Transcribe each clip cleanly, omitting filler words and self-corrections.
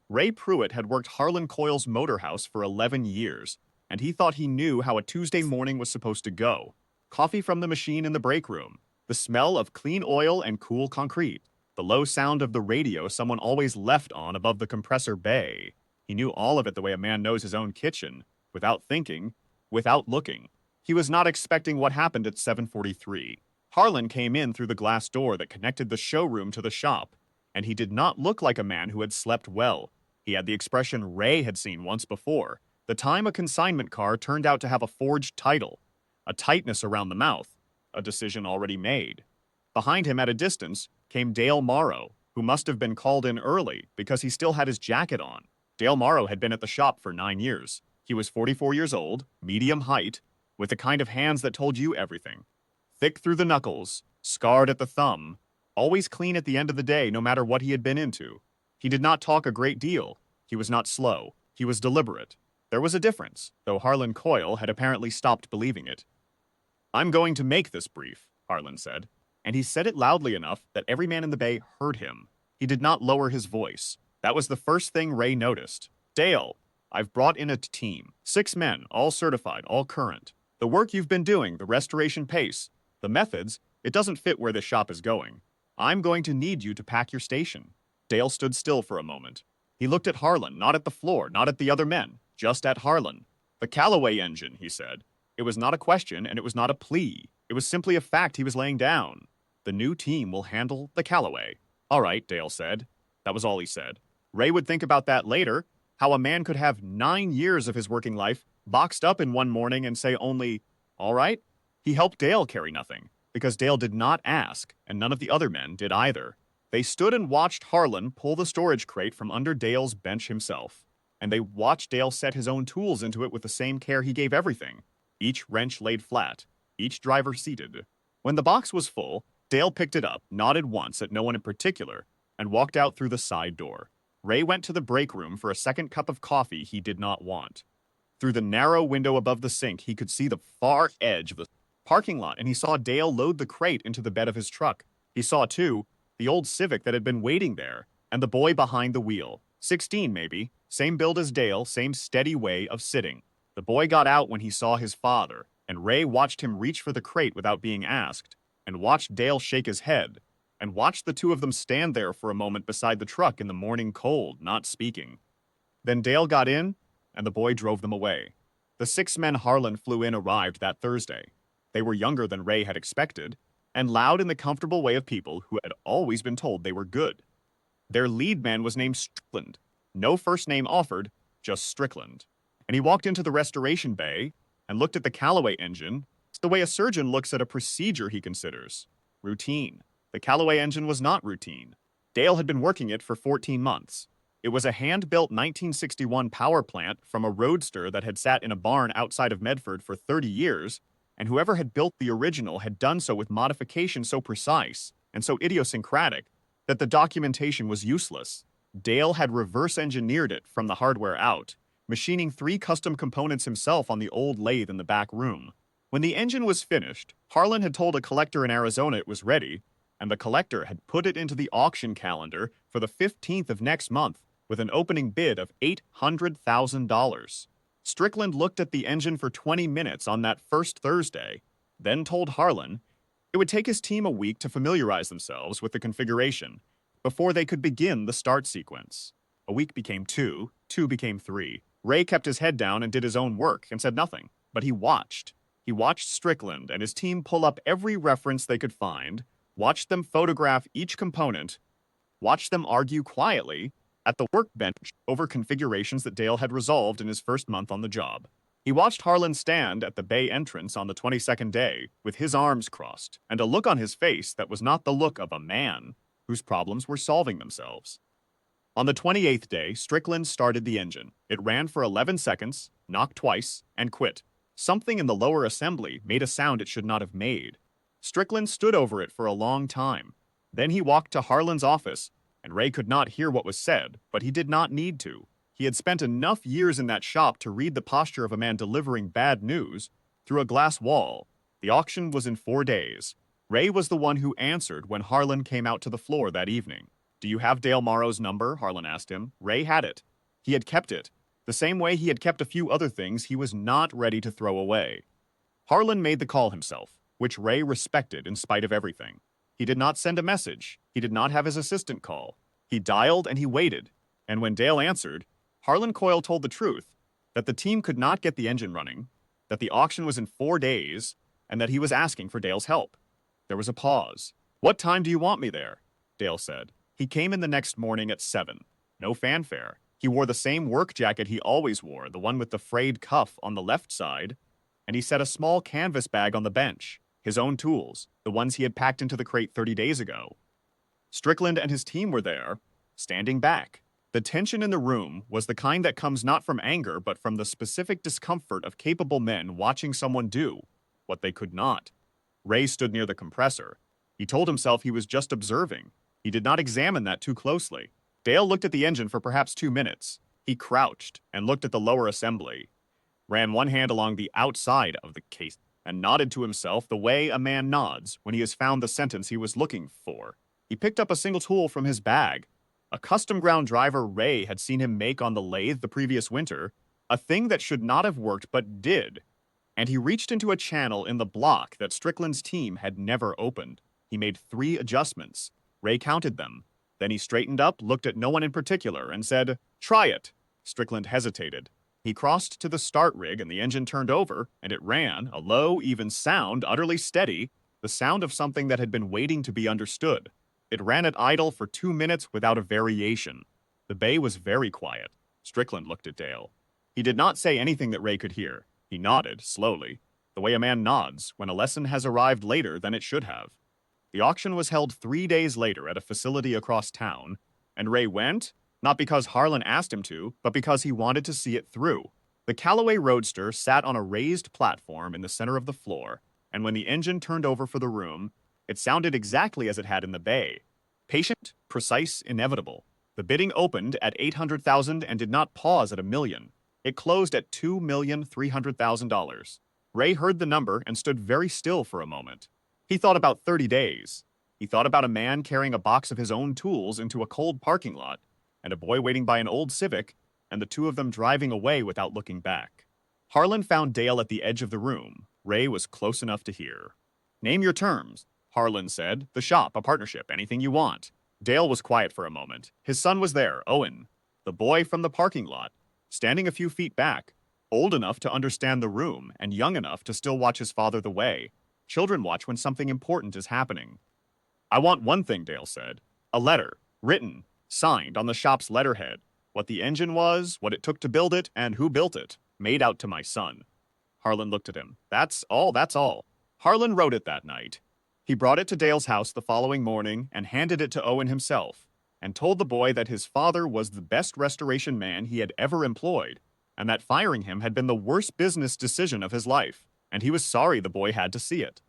Ray Pruitt had worked Harlan Coyle's motor house for 11 years, and he thought he knew how a Tuesday morning was supposed to go. Coffee from the machine in the break room, the smell of clean oil and cool concrete, the low sound of the radio someone always left on above the compressor bay. He knew all of it the way a man knows his own kitchen, without thinking, without looking. He was not expecting what happened at 7:43. Harlan came in through the glass door that connected the showroom to the shop, and he did not look like a man who had slept well. He had the expression Ray had seen once before, the time a consignment car turned out to have a forged title, a tightness around the mouth, a decision already made. Behind him at a distance came Dale Morrow, who must have been called in early because he still had his jacket on. Dale Morrow had been at the shop for 9 years. He was 44 years old, medium height, with the kind of hands that told you everything. Thick through the knuckles, scarred at the thumb, always clean at the end of the day no matter what he had been into. He did not talk a great deal. He was not slow. He was deliberate. There was a difference, though Harlan Coyle had apparently stopped believing it. "I'm going to make this brief," Harlan said, and he said it loudly enough that every man in the bay heard him. He did not lower his voice. That was the first thing Ray noticed. "Dale, I've brought in a team. 6 men, all certified, all current. The work you've been doing, the restoration pace, the methods, it doesn't fit where this shop is going. I'm going to need you to pack your station." Dale stood still for a moment. He looked at Harlan, not at the floor, not at the other men, just at Harlan. "The Callaway engine," he said. It was not a question, and it was not a plea. It was simply a fact he was laying down. "The new team will handle the Callaway." "All right," Dale said. That was all he said. Ray would think about that later, how a man could have 9 years of his working life boxed up in one morning and say only, "All right?" He helped Dale carry nothing, because Dale did not ask, and none of the other men did either. They stood and watched Harlan pull the storage crate from under Dale's bench himself, and they watched Dale set his own tools into it with the same care he gave everything. Each wrench laid flat, each driver seated. When the box was full, Dale picked it up, nodded once at no one in particular, and walked out through the side door. Ray went to the break room for a second cup of coffee he did not want. Through the narrow window above the sink, he could see the far edge of the parking lot, and he saw Dale load the crate into the bed of his truck. He saw, too, the old Civic that had been waiting there, and the boy behind the wheel. 16, maybe. Same build as Dale, same steady way of sitting. The boy got out when he saw his father, and Ray watched him reach for the crate without being asked, and watched Dale shake his head, and watched the two of them stand there for a moment beside the truck in the morning cold, not speaking. Then Dale got in, and the boy drove them away. The 6 men Harlan flew in arrived that Thursday. They were younger than Ray had expected, and loud in the comfortable way of people who had always been told they were good. Their lead man was named Strickland. No first name offered, just Strickland. And he walked into the restoration bay and looked at the Callaway engine the way a surgeon looks at a procedure he considers routine. The Callaway engine was not routine. Dale had been working it for 14 months. It was a hand-built 1961 power plant from a roadster that had sat in a barn outside of Medford for 30 years, and whoever had built the original had done so with modification so precise and so idiosyncratic that the documentation was useless. Dale had reverse-engineered it from the hardware out, machining 3 custom components himself on the old lathe in the back room. When the engine was finished, Harlan had told a collector in Arizona it was ready, and the collector had put it into the auction calendar for the 15th of next month with an opening bid of $800,000. Strickland looked at the engine for 20 minutes on that first Thursday, then told Harlan it would take his team a week to familiarize themselves with the configuration before they could begin the start sequence. A week became 2, 2 became 3. Ray kept his head down and did his own work and said nothing, but he watched. He watched Strickland and his team pull up every reference they could find, watched them photograph each component, watched them argue quietly at the workbench over configurations that Dale had resolved in his first month on the job. He watched Harlan stand at the bay entrance on the 22nd day with his arms crossed and a look on his face that was not the look of a man whose problems were solving themselves. On the 28th day, Strickland started the engine. It ran for 11 seconds, knocked twice, and quit. Something in the lower assembly made a sound it should not have made. Strickland stood over it for a long time. Then he walked to Harlan's office, and Ray could not hear what was said, but he did not need to. He had spent enough years in that shop to read the posture of a man delivering bad news through a glass wall. The auction was in 4 days. Ray was the one who answered when Harlan came out to the floor that evening. Do you have Dale Morrow's number? Harlan asked him. Ray had it. He had kept it. The same way he had kept a few other things he was not ready to throw away. Harlan made the call himself, which Ray respected in spite of everything. He did not send a message. He did not have his assistant call. He dialed and he waited. And when Dale answered, Harlan Coyle told the truth, that the team could not get the engine running, that the auction was in 4 days, and that he was asking for Dale's help. There was a pause. What time do you want me there? Dale said. He came in the next morning at 7. No fanfare. He wore the same work jacket he always wore, the one with the frayed cuff on the left side, and he set a small canvas bag on the bench, his own tools, the ones he had packed into the crate 30 days ago. Strickland and his team were there, standing back. The tension in the room was the kind that comes not from anger, but from the specific discomfort of capable men watching someone do what they could not. Ray stood near the compressor. He told himself he was just observing. He did not examine that too closely. Dale looked at the engine for perhaps 2 minutes. He crouched and looked at the lower assembly, ran one hand along the outside of the case, and nodded to himself the way a man nods when he has found the sentence he was looking for. He picked up a single tool from his bag, a custom ground driver Ray had seen him make on the lathe the previous winter, a thing that should not have worked but did. And he reached into a channel in the block that Strickland's team had never opened. He made 3 adjustments. Ray counted them. Then he straightened up, looked at no one in particular, and said, "Try it." Strickland hesitated. He crossed to the start rig and the engine turned over, and it ran, a low, even sound, utterly steady, the sound of something that had been waiting to be understood. It ran at idle for 2 minutes without a variation. The bay was very quiet. Strickland looked at Dale. He did not say anything that Ray could hear. He nodded, slowly, the way a man nods when a lesson has arrived later than it should have. The auction was held 3 days later at a facility across town, and Ray went, not because Harlan asked him to, but because he wanted to see it through. The Callaway Roadster sat on a raised platform in the center of the floor, and when the engine turned over for the room, it sounded exactly as it had in the bay. Patient, precise, inevitable. The bidding opened at $800,000 and did not pause at $1 million. It closed at $2,300,000. Ray heard the number and stood very still for a moment. He thought about 30 days. He thought about a man carrying a box of his own tools into a cold parking lot, and a boy waiting by an old Civic, and the two of them driving away without looking back. Harlan found Dale at the edge of the room. Ray was close enough to hear. "Name your terms," Harlan said. "The shop, a partnership, anything you want." Dale was quiet for a moment. His son was there, Owen, the boy from the parking lot, standing a few feet back, old enough to understand the room and young enough to still watch his father the way. Children watch when something important is happening. "I want one thing," Dale said. "A letter, written, signed on the shop's letterhead. What the engine was, what it took to build it, and who built it, made out to my son." Harlan looked at him. That's all. Harlan wrote it that night. He brought it to Dale's house the following morning and handed it to Owen himself, and told the boy that his father was the best restoration man he had ever employed, and that firing him had been the worst business decision of his life, and he was sorry the boy had to see it.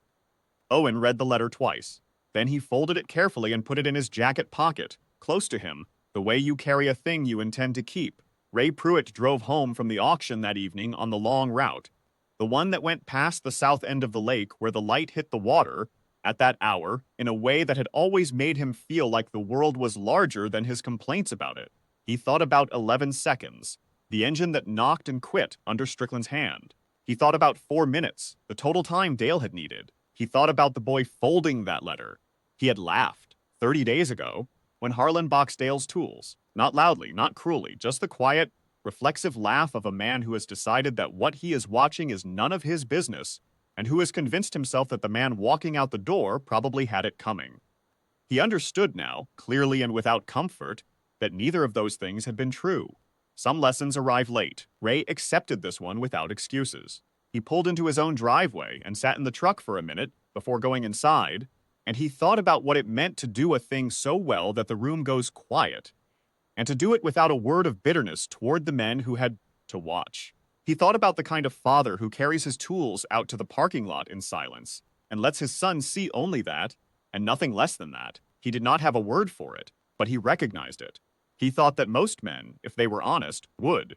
Owen read the letter twice. Then he folded it carefully and put it in his jacket pocket, close to him, the way you carry a thing you intend to keep. Ray Pruitt drove home from the auction that evening on the long route, the one that went past the south end of the lake where the light hit the water at that hour in a way that had always made him feel like the world was larger than his complaints about it. He thought about 11 seconds, the engine that knocked and quit under Strickland's hand. He thought about 4 minutes, the total time Dale had needed. He thought about the boy folding that letter. He had laughed 30 days ago when Harlan boxed Dale's tools. Not loudly, not cruelly, just the quiet, reflexive laugh of a man who has decided that what he is watching is none of his business, and who has convinced himself that the man walking out the door probably had it coming. He understood now, clearly and without comfort, that neither of those things had been true. Some lessons arrive late. Ray accepted this one without excuses. He pulled into his own driveway and sat in the truck for a minute before going inside, and he thought about what it meant to do a thing so well that the room goes quiet, and to do it without a word of bitterness toward the men who had to watch. He thought about the kind of father who carries his tools out to the parking lot in silence and lets his son see only that and nothing less than that. He did not have a word for it, but he recognized it. He thought that most men, if they were honest, would.